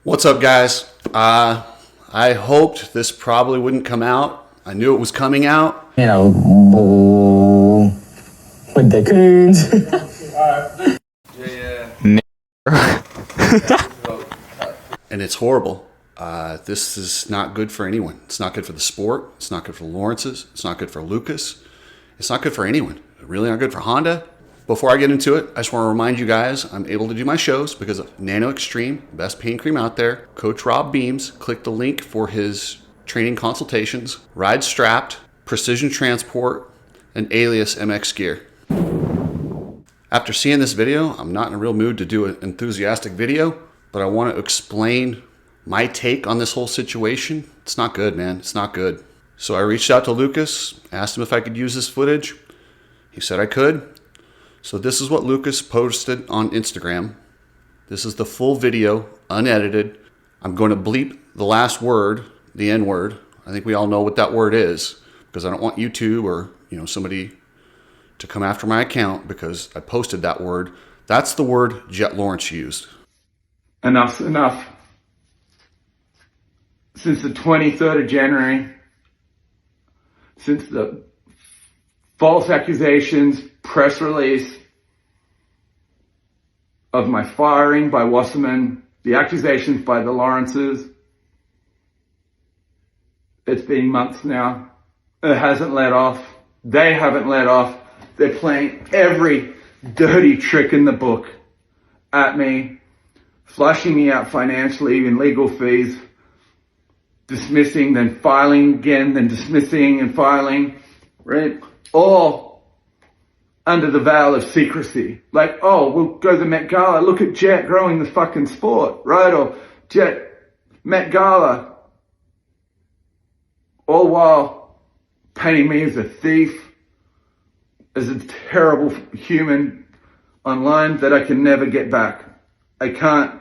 What's up, guys? I hoped this probably wouldn't come out. I knew it was coming out. You know, with the coons. And it's horrible. This is not good for anyone. It's not good for the sport. It's not good for Lawrence's. It's not good for Lucas. It's not good for anyone. Really not good for Honda. Before I get into it, I just want to remind you guys I'm able to do my shows because of Nano-Extreme, best pain cream out there. Coach Rob Beams, click the link for his training consultations. Ride Strapped, Precision Transport, and Alias MX gear. After seeing this video, I'm not in a real mood to do an enthusiastic video, but I want to explain my take on this whole situation. It's not good, man. It's not good. So I reached out to Lucas, asked him if I could use this footage. He said I could. So this is what Lucas posted on Instagram. This is the full video, unedited. I'm going to bleep the last word, the N word. I think we all know what that word is because I don't want YouTube or somebody to come after my account because I posted that word. That's the word Jett Lawrence used. Enough's enough. Since the 23rd of January, since the false accusations press release of my firing by Wasserman, the accusations by the Lawrences, it's been months now. It hasn't let off. They haven't let off. They're playing every dirty trick in the book at me, flushing me out financially in legal fees, dismissing, then filing again, then dismissing and filing, right? All under the veil of secrecy. Like, oh, we'll go to the Met Gala. Look at Jett growing the fucking sport, right? Or Jett, Met Gala. All while painting me as a thief, as a terrible human online that I can never get back. I can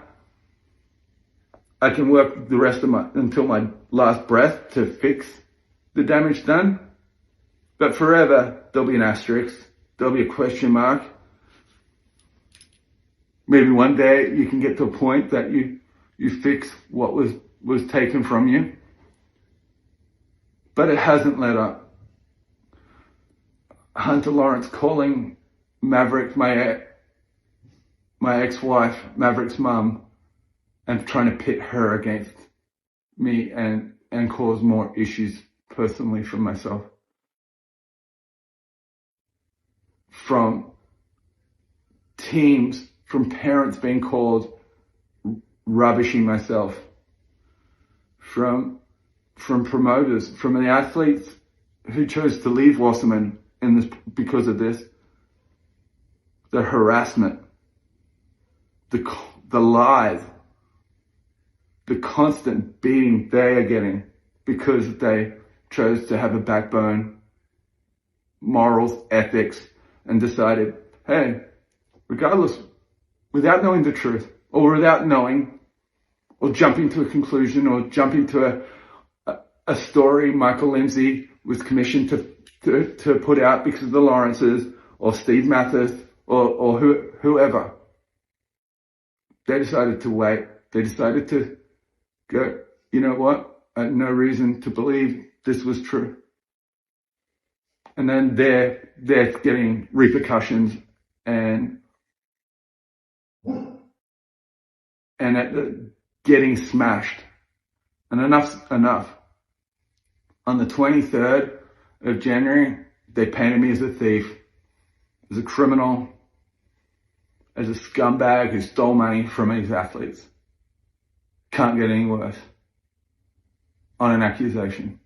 work the rest of until my last breath to fix the damage done. But forever, there'll be an asterisk. There'll be a question mark. Maybe one day you can get to a point that you fix what was taken from you. But it hasn't let up. Hunter Lawrence calling Maverick, my ex-wife, Maverick's mum, and trying to pit her against me and cause more issues personally for myself. From teams, from parents being called rubbishing myself, from promoters, from the athletes who chose to leave Wasserman in this because of this, the harassment, the lies, the constant beating they are getting because they chose to have a backbone, morals, ethics, and decided, hey, regardless, without knowing the truth, or without knowing, or jumping to a conclusion, or jumping to a story Michael Lindsay was commissioned to put out because of the Lawrences, or Steve Mathis, or whoever. They decided to wait. They decided to go, you know what? I had no reason to believe this was true. And then they're getting repercussions and getting smashed. And enough's enough. On the 23rd of January, they painted me as a thief, as a criminal, as a scumbag who stole money from these athletes. Can't get any worse on an accusation.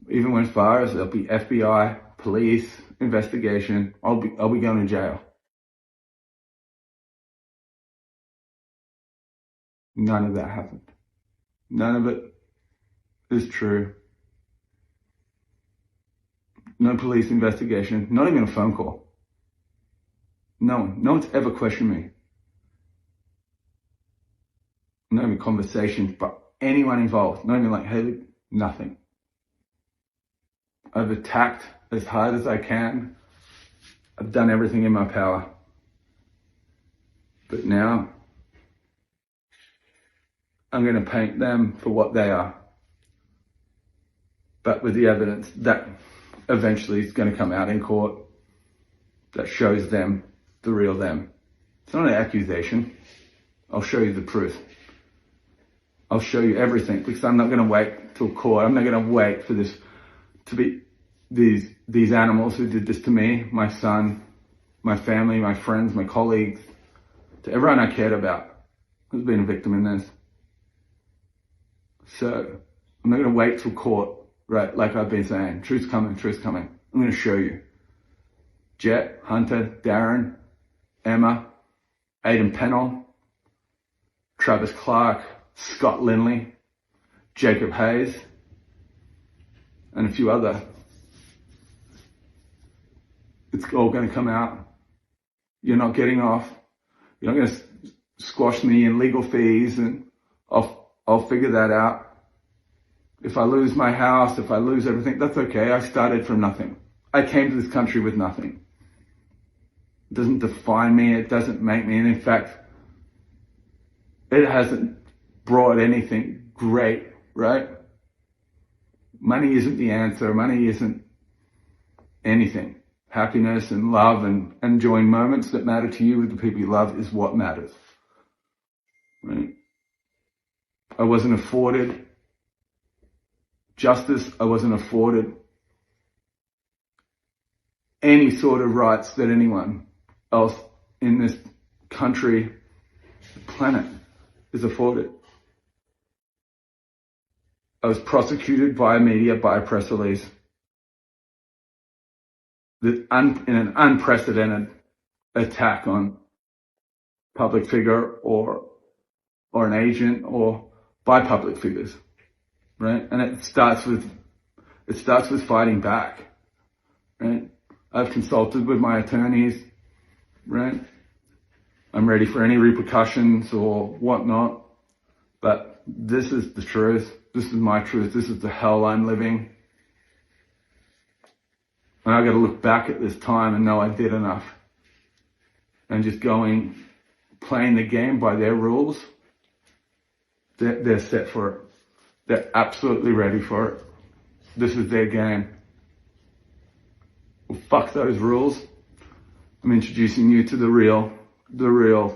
Even went as far as there'll be FBI, police, investigation. I'll be going to jail. None of that happened. None of it is true. No police investigation, not even a phone call. No one's ever questioned me. Not even conversation, but anyone involved. Not even like, hey, nothing. I've attacked as hard as I can. I've done everything in my power. But now, I'm going to paint them for what they are. But with the evidence that eventually is going to come out in court that shows them the real them. It's not an accusation. I'll show you the proof. I'll show you everything, because I'm not going to wait till court. I'm not going to wait for this to be these animals who did this to me, my son, my family, my friends, my colleagues, to everyone I cared about who's been a victim in this. So I'm not going to wait till court, right? Like I've been saying, truth's coming, truth's coming. I'm going to show you. Jett, Hunter, Darren, Emma, Aidan Pennell, Travis Clark, Scott Lindley, Jacob Hayes, and a few other. It's all going to come out. You're not getting off. You're not going to squash me in legal fees, and I'll figure that out. If I lose my house, if I lose everything, that's okay. I started from nothing. I came to this country with nothing. It doesn't define me. It doesn't make me. And in fact, it hasn't brought anything great, right? Money isn't the answer. Money isn't anything. Happiness and love and enjoying moments that matter to you with the people you love is what matters, right? I wasn't afforded justice. I wasn't afforded any sort of rights that anyone else in this country, planet, is afforded. I was prosecuted via media, by a press release, in an unprecedented attack on public figure or an agent or by public figures, right? And it starts with fighting back, right? I've consulted with my attorneys, right? I'm ready for any repercussions or whatnot, but this is the truth. This is my truth. This is the hell I'm living. And I got to look back at this time and know I did enough. And just playing the game by their rules, they're set for it. They're absolutely ready for it. This is their game. Well, fuck those rules. I'm introducing you to the real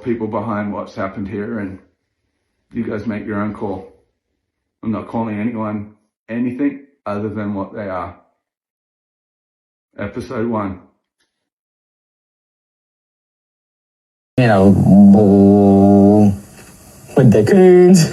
people behind what's happened here, and you guys make your own call. I'm not calling anyone anything other than what they are. Episode 1. You know, with the coons.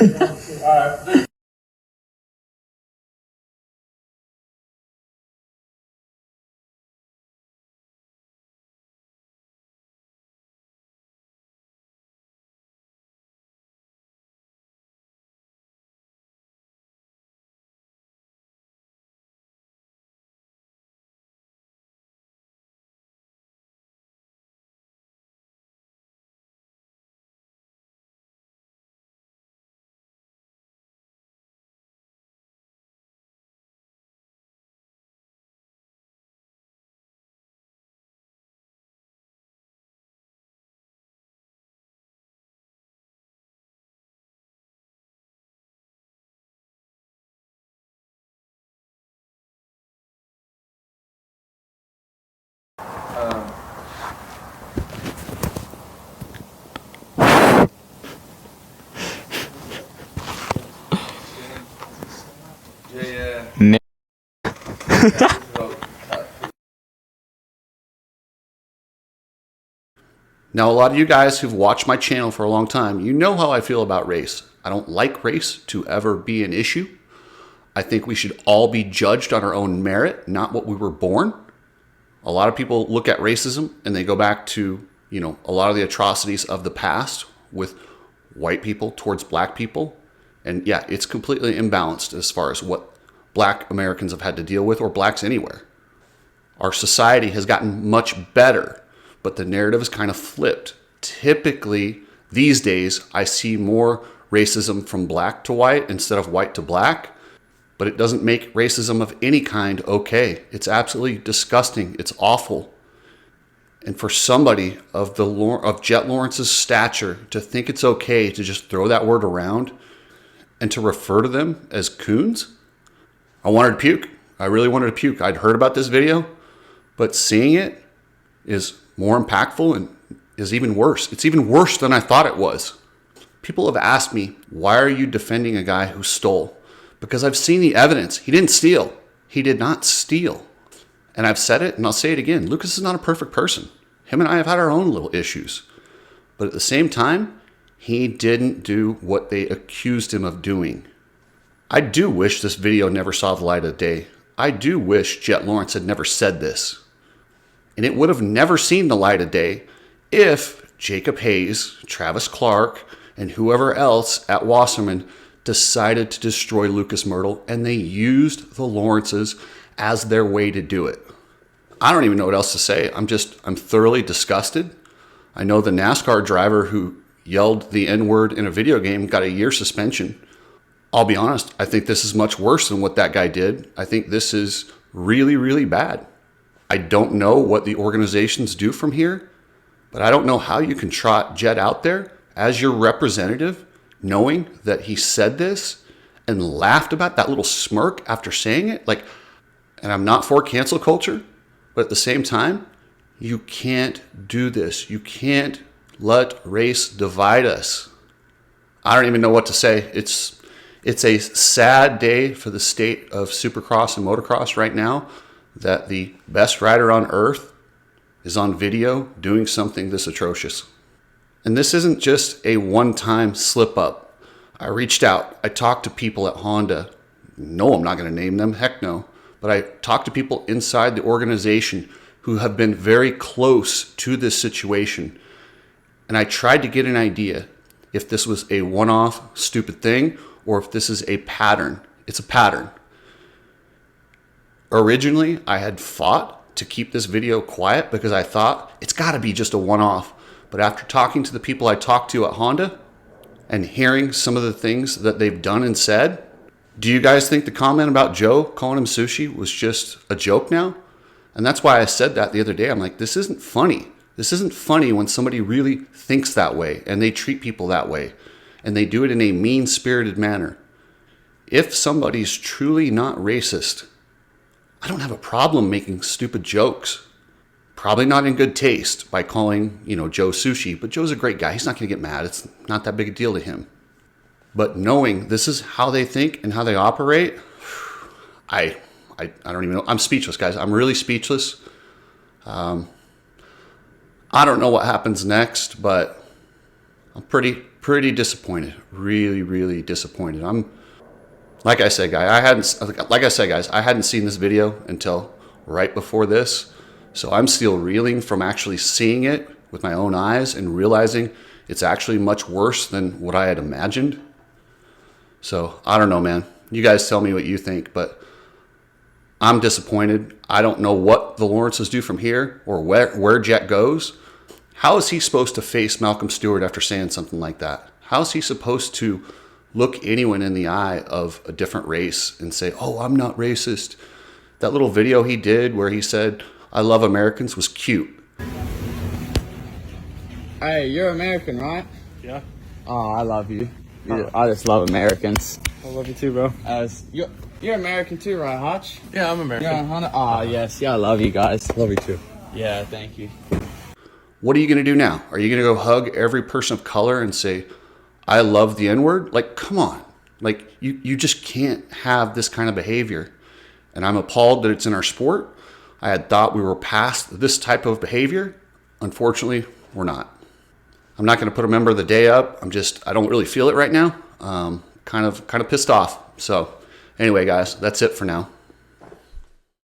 Now, a lot of you guys who've watched my channel for a long time, you know how I feel about race. I don't like race to ever be an issue. I think we should all be judged on our own merit, not what we were born. A lot of people look at racism and they go back to, a lot of the atrocities of the past with white people towards black people. And yeah, it's completely imbalanced as far as what black Americans have had to deal with, or blacks anywhere. Our society has gotten much better, but the narrative is kind of flipped. Typically, these days, I see more racism from black to white instead of white to black, but it doesn't make racism of any kind okay. It's absolutely disgusting. It's awful. And for somebody of Jett Lawrence's stature to think it's okay to just throw that word around, and to refer to them as coons, I wanted to puke. I really wanted to puke. I'd heard about this video, but seeing it is more impactful and is even worse. It's even worse than I thought it was. People have asked me, why are you defending a guy who stole? Because I've seen the evidence. He didn't steal. He did not steal. And I've said it, and I'll say it again. Lucas is not a perfect person. Him and I have had our own little issues. But at the same time, he didn't do what they accused him of doing. I do wish this video never saw the light of day. I do wish Jett Lawrence had never said this. And it would have never seen the light of day if Jacob Hayes, Travis Clark, and whoever else at Wasserman decided to destroy Lucas Myrtle, and they used the Lawrences as their way to do it. I don't even know what else to say. I'm thoroughly disgusted. I know the NASCAR driver who yelled the N-word in a video game got a year suspension. I'll be honest, I think this is much worse than what that guy did. I think this is really, really bad. I don't know what the organizations do from here, but I don't know how you can trot Jett out there as your representative, knowing that he said this and laughed about that little smirk after saying it. Like, and I'm not for cancel culture, but at the same time, you can't do this. You can't let race divide us. I don't even know what to say. It's a sad day for the state of Supercross and Motocross right now, that the best rider on earth is on video doing something this atrocious. And this isn't just a one-time slip up. I reached out. I talked to people at Honda. No, I'm not going to name them. Heck no. But I talked to people inside the organization who have been very close to this situation. And I tried to get an idea if this was a one-off stupid thing or if this is a pattern. It's a pattern. Originally, I had fought to keep this video quiet because I thought it's got to be just a one-off. But after talking to the people I talked to at Honda and hearing some of the things that they've done and said, do you guys think the comment about Joe calling him sushi was just a joke now? And that's why I said that the other day. I'm like, this isn't funny. This isn't funny when somebody really thinks that way and they treat people that way and they do it in a mean-spirited manner. If somebody's truly not racist, I don't have a problem making stupid jokes. Probably not in good taste by calling, Joe sushi, but Joe's a great guy. He's not going to get mad. It's not that big a deal to him. But knowing this is how they think and how they operate, I don't even know. I'm speechless, guys. I'm really speechless. I don't know what happens next, but I'm pretty disappointed. Really, really disappointed. Like I said, guys, I hadn't seen this video until right before this. So I'm still reeling from actually seeing it with my own eyes and realizing it's actually much worse than what I had imagined. So I don't know, man. You guys tell me what you think, but I'm disappointed. I don't know what the Lawrences do from here or where Jett goes. How is he supposed to face Malcolm Stewart after saying something like that? How is he supposed to look anyone in the eye of a different race and say, oh, I'm not racist? That little video he did where he said, I love Americans was cute. Hey, you're American, right? Yeah. Oh, I love you. I just love Americans. I love you too, bro. You're American too, right, Hutch? Yeah, I'm American. You're on Honda? Oh, yes. Yeah, I love you guys. Love you too. Yeah, thank you. What are you going to do now? Are you going to go hug every person of color and say, I love the N-word? Like, come on. Like, you just can't have this kind of behavior. And I'm appalled that it's in our sport. I had thought we were past this type of behavior. Unfortunately, we're not. I'm not going to put a member of the day up. I don't really feel it right now. Kind of pissed off. So anyway, guys, that's it for now.